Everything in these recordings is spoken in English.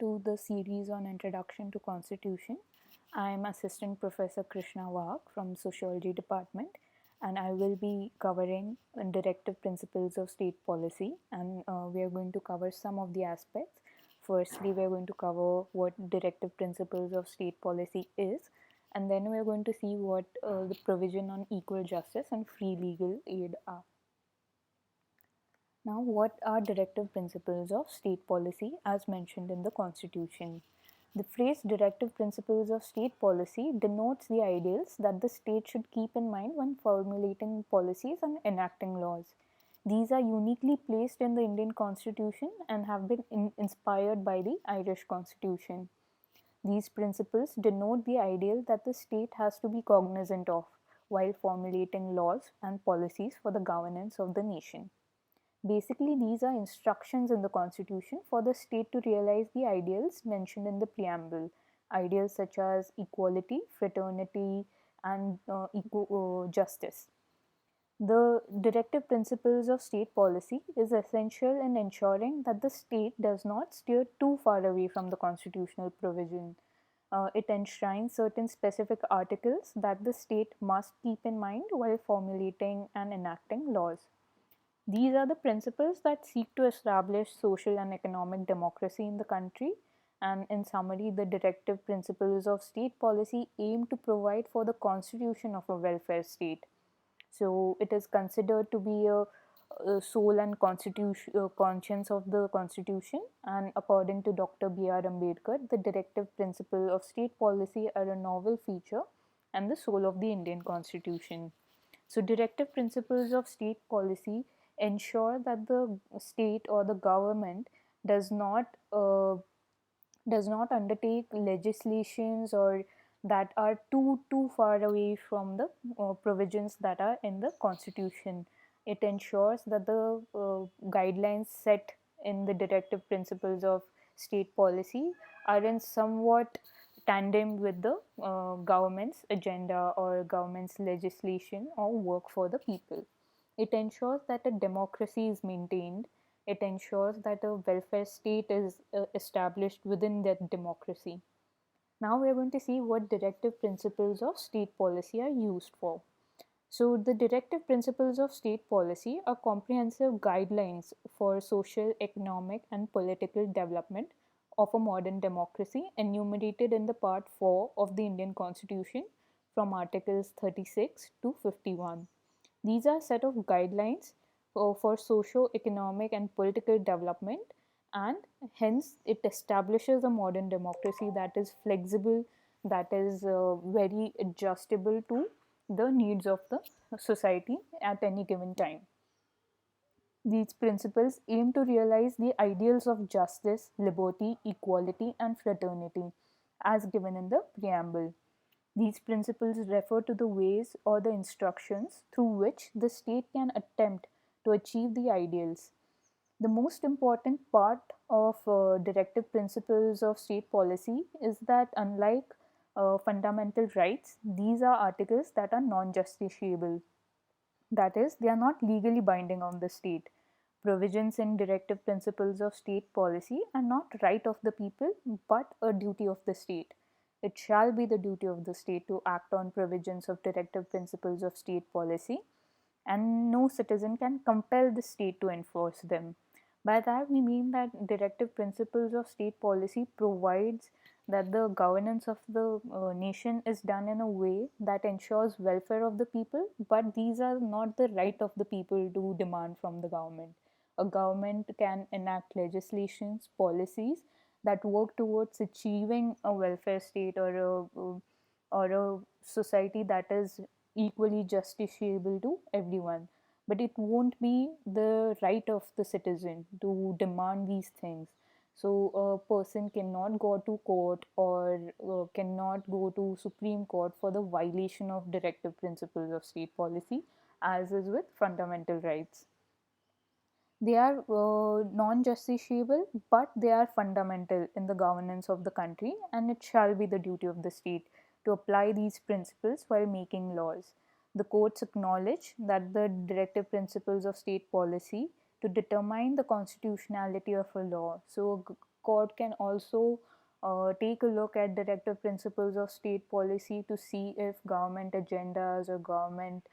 to the series on Introduction to Constitution. I am Assistant Professor Krishna Wahak from Sociology Department, and I will be covering directive principles of state policy, and we are going to cover some of the aspects. Firstly, we are going to cover what directive principles of state policy is, and then we are going to see what the provision on equal justice and free legal aid are. Now, what are directive principles of state policy as mentioned in the Constitution? The phrase directive principles of state policy denotes the ideals that the state should keep in mind when formulating policies and enacting laws. These are uniquely placed in the Indian Constitution and have been inspired by the Irish Constitution. These principles denote the ideal that the state has to be cognizant of while formulating laws and policies for the governance of the nation. Basically, these are instructions in the Constitution for the state to realize the ideals mentioned in the preamble. Ideals such as equality, fraternity, and equal justice. The directive principles of state policy is essential in ensuring that the state does not steer too far away from the constitutional provision. It enshrines certain specific articles that the state must keep in mind while formulating and enacting laws. These are the principles that seek to establish social and economic democracy in the country. And in summary, the directive principles of state policy aim to provide for the constitution of a welfare state. So it is considered to be a soul and conscience of the constitution. And according to Dr. B.R. Ambedkar, the directive principle of state policy are a novel feature and the soul of the Indian constitution. So, directive principles of state policy ensure that the state or the government does not undertake legislations or that are too far away from the provisions that are in the constitution. It ensures that the guidelines set in the directive principles of state policy are in somewhat tandem with the government's agenda or government's legislation or work for the people. It ensures that a democracy is maintained. It ensures that a welfare state is established within that democracy. Now we are going to see what directive principles of state policy are used for. So, the directive principles of state policy are comprehensive guidelines for social, economic, and political development of a modern democracy enumerated in the Part 4 of the Indian Constitution from Articles 36 to 51. These are a set of guidelines for socio-economic and political development, and hence it establishes a modern democracy that is flexible, that is very adjustable to the needs of the society at any given time. These principles aim to realize the ideals of justice, liberty, equality, and fraternity as given in the preamble. These principles refer to the ways or the instructions through which the state can attempt to achieve the ideals. The most important part of directive principles of state policy is that, unlike fundamental rights, these are articles that are non justiciable. That is, they are not legally binding on the state. Provisions in directive principles of state policy are not right of the people but a duty of the state. It shall be the duty of the state to act on provisions of directive principles of state policy, and no citizen can compel the state to enforce them. By that we mean that directive principles of state policy provides that the governance of the nation is done in a way that ensures welfare of the people, but these are not the right of the people to demand from the government. A government can enact legislations, policies that work towards achieving a welfare state or a society that is equally justiciable to everyone. But it won't be the right of the citizen to demand these things. So a person cannot go to court or cannot go to Supreme Court for the violation of directive principles of state policy, as is with fundamental rights. They are non-justiciable, but they are fundamental in the governance of the country, and it shall be the duty of the state to apply these principles while making laws. The courts acknowledge that the directive principles of state policy to determine the constitutionality of a law. So, court can also take a look at directive principles of state policy to see if government agendas or government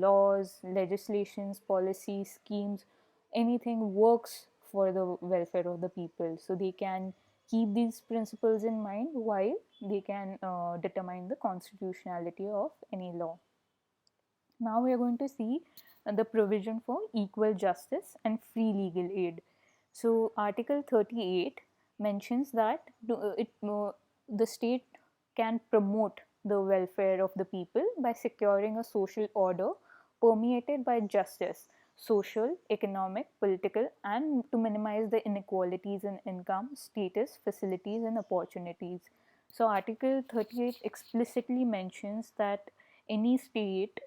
laws, legislations, policies, schemes, anything works for the welfare of the people. So they can keep these principles in mind while they can determine the constitutionality of any law. Now we are going to see the provision for equal justice and free legal aid. So Article 38 mentions that the state can promote the welfare of the people by securing a social order permeated by justice, social, economic, political, and to minimize the inequalities in income, status, facilities, and opportunities. So Article 38 explicitly mentions that any state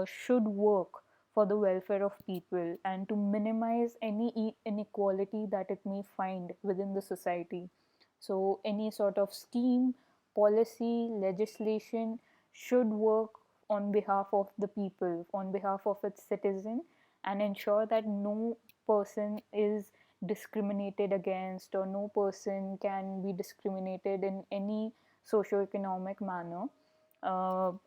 should work for the welfare of people and to minimize any inequality that it may find within the society. So, any sort of scheme, policy, legislation should work on behalf of the people, on behalf of its citizen, and ensure that no person is discriminated against or no person can be discriminated in any socio-economic manner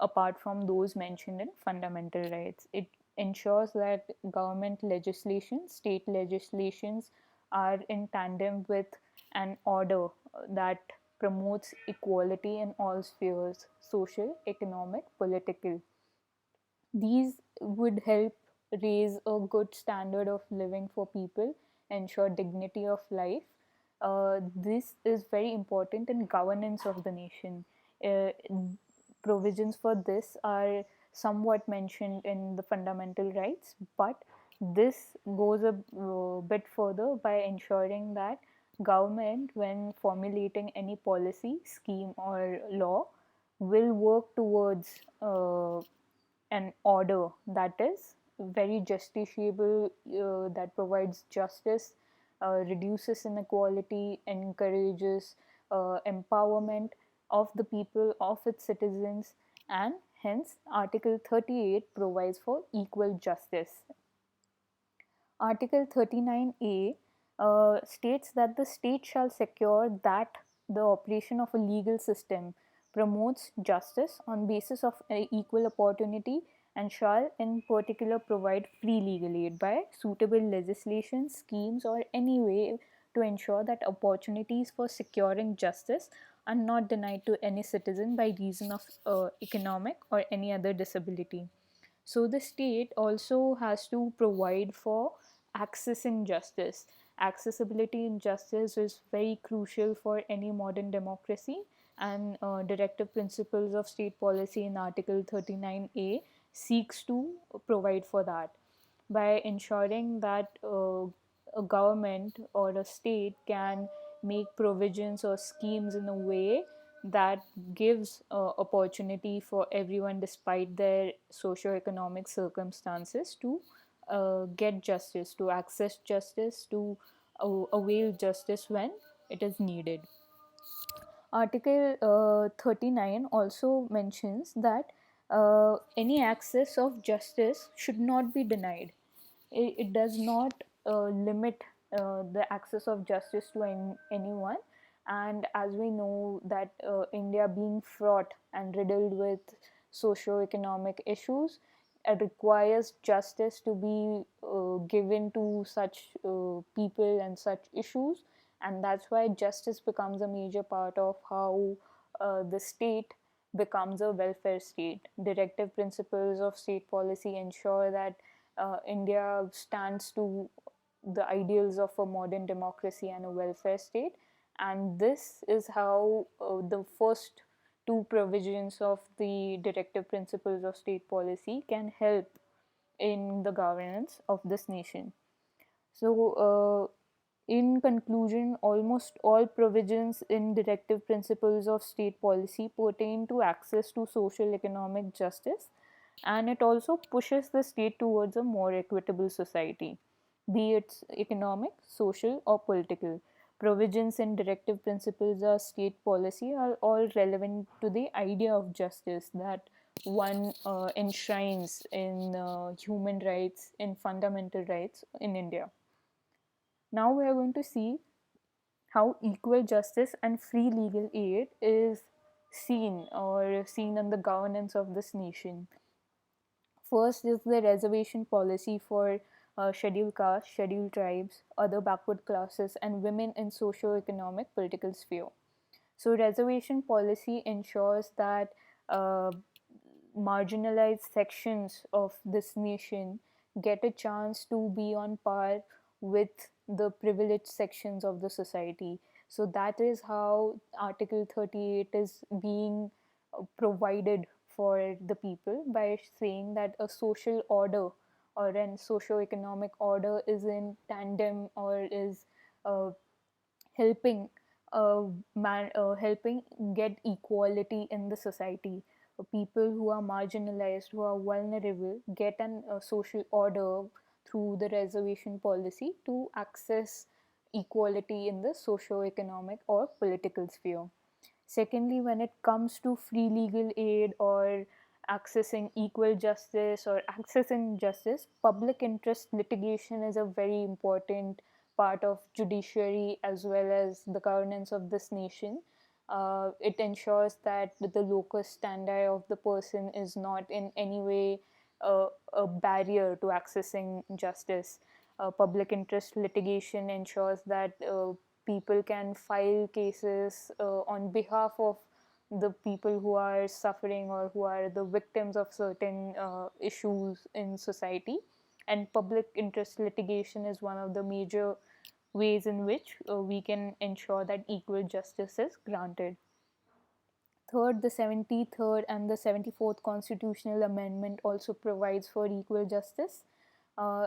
apart from those mentioned in fundamental rights. It ensures that government legislation, state legislations are in tandem with an order that promotes equality in all spheres: social, economic, political. These would help raise a good standard of living for people, ensure dignity of life. This is very important in governance of the nation. Uh, Provisions for this are somewhat mentioned in the fundamental rights, but this goes a bit further by ensuring that government, when formulating any policy, scheme, or law, will work towards an order that is very justiciable, that provides justice, reduces inequality, encourages empowerment of the people, of its citizens, and hence Article 38 provides for equal justice. Article 39A states that the state shall secure that the operation of a legal system promotes justice on basis of equal opportunity and shall in particular provide free legal aid by suitable legislation, schemes, or any way to ensure that opportunities for securing justice are not denied to any citizen by reason of economic or any other disability. So the state also has to provide for access in justice. Accessibility in justice is very crucial for any modern democracy, and directive principles of state policy in Article 39A seeks to provide for that by ensuring that a government or a state can make provisions or schemes in a way that gives opportunity for everyone despite their socio-economic circumstances to get justice, to access justice, to avail justice when it is needed. Article 39 also mentions that any access of justice should not be denied. It does not limit the access of justice to anyone. And as we know that India being fraught and riddled with socio-economic issues, it requires justice to be given to such people and such issues, and that's why justice becomes a major part of how the state becomes a welfare state. Directive principles of state policy ensure that India stands to the ideals of a modern democracy and a welfare state. And this is how the first two provisions of the directive principles of state policy can help in the governance of this nation. So, in conclusion, almost all provisions in directive principles of state policy pertain to access to social economic justice, and it also pushes the state towards a more equitable society, be it economic, social, or political. Provisions in directive principles of state policy are all relevant to the idea of justice that one enshrines in human rights, in fundamental rights in India. Now we are going to see how equal justice and free legal aid is seen in the governance of this nation. First is the reservation policy for scheduled castes, scheduled tribes, other backward classes, and women in socio-economic political sphere. So, reservation policy ensures that uh, marginalized sections of this nation get a chance to be on par with the privileged sections of the society. So that is how Article 38 is being provided for the people, by saying that a social order or an socio-economic order is in tandem, or is uh, helping helping get equality in the society. People who are marginalized, who are vulnerable, get an social order through the reservation policy to access equality in the socio-economic or political sphere. Secondly, when it comes to free legal aid or accessing equal justice or accessing justice, public interest litigation is a very important part of judiciary as well as the governance of this nation. It ensures that the locus standi of the person is not in any way a barrier to accessing justice. Public interest litigation ensures that people can file cases on behalf of the people who are suffering or who are the victims of certain issues in society. And public interest litigation is one of the major ways in which we can ensure that equal justice is granted. Third, the 73rd and the 74th constitutional amendment also provides for equal justice.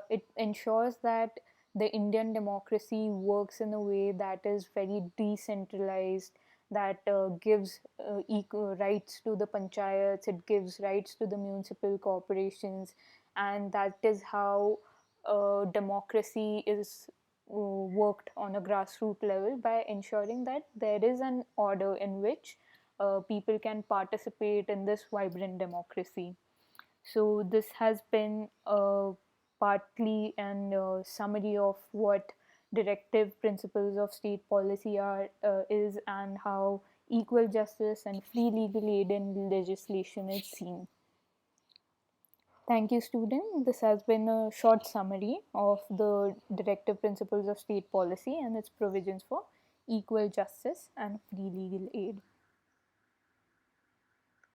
It ensures that the Indian democracy works in a way that is very decentralized, that gives equal rights to the panchayats, it gives rights to the municipal corporations, and that is how democracy is worked on a grassroots level, by ensuring that there is an order in which people can participate in this vibrant democracy. So, this has been partly an summary of what directive principles of state policy are is, and how equal justice and free legal aid in legislation is seen. Thank you, student. This has been a short summary of the directive principles of state policy and its provisions for equal justice and free legal aid.